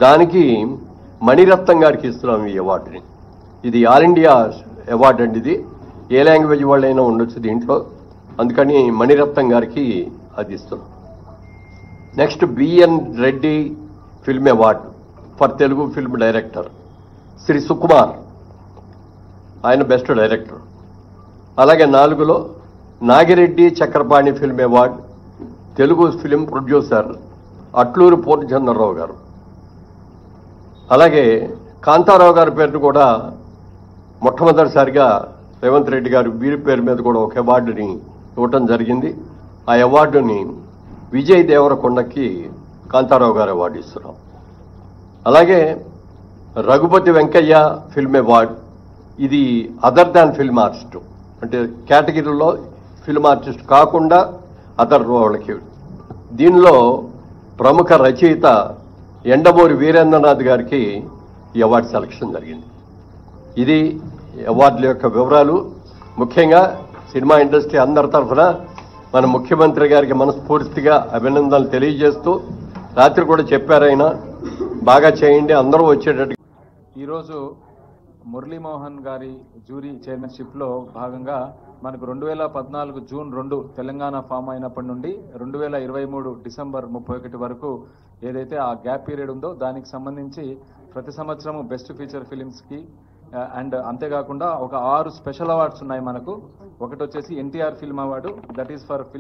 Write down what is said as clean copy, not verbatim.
దానికి మణిరత్నం గారికి ఇస్తున్నాం ఈ అవార్డుని. ఇది ఆల్ ఇండియా అవార్డు అండి. ఇది ఏ లాంగ్వేజ్ వాళ్ళైనా ఉండొచ్చు దీంట్లో, అందుకని మణిరత్నం గారికి అది ఇస్తున్నాం. Next BN Reddy film award for Telugu film director Shri Sukumar, ఆయన బెస్ట్ డైరెక్టర్. అలాగే 4లో Nagireddy Chakrapani film award Telugu film producer Atluru Purnachandrarao గారు. అలాగే కాంతారావు గారి పేరును కూడా మొట్టమొదటిసారిగా రేవంత్ రెడ్డి గారు వీరి పేరు మీద కూడా ఒక అవార్డుని ఇవ్వటం జరిగింది. ఆ అవార్డుని విజయ్ దేవరకొండకి కాంతారావు గారు అవార్డు ఇస్తున్నాం. అలాగే రఘుపతి వెంకయ్య ఫిల్మ్ అవార్డు, ఇది అదర్ దాన్ ఫిల్మ్ ఆర్టిస్ట్, అంటే కేటగిరీలో ఫిల్మ్ ఆర్టిస్ట్ కాకుండా అదర్ వాళ్ళకి. దీనిలో ప్రముఖ రచయిత ఎండమూరి వీరేంద్రనాథ్ గారికి ఈ అవార్డు సెలక్షన్ జరిగింది. ఇది అవార్డుల యొక్క వివరాలు. ముఖ్యంగా సినిమా ఇండస్ట్రీ అందరి తరఫున మన ముఖ్యమంత్రి గారికి మనస్ఫూర్తిగా అభినందనలు తెలియజేస్తూ, రాత్రి కూడా చెప్పారైన బాగా చేయండి అందరూ వచ్చేటట్టు. ఈరోజు మురళీమోహన్ గారి జ్యూరీ చైర్మన్షిప్లో భాగంగా మనకు 2014 జూన్ 2 తెలంగాణ ఫామ్ అయినప్పటి నుండి 2023 డిసెంబర్ 31 వరకు ఏదైతే ఆ గ్యాప్ పీరియడ్ ఉందో దానికి సంబంధించి ప్రతి సంవత్సరము బెస్ట్ ఫీచర్ ఫిలిమ్స్కి అండ్ అంతేకాకుండా ఒక 6 స్పెషల్ అవార్డ్స్ ఉన్నాయి మనకు. ఒకటి వచ్చేసి NTR film award, that is for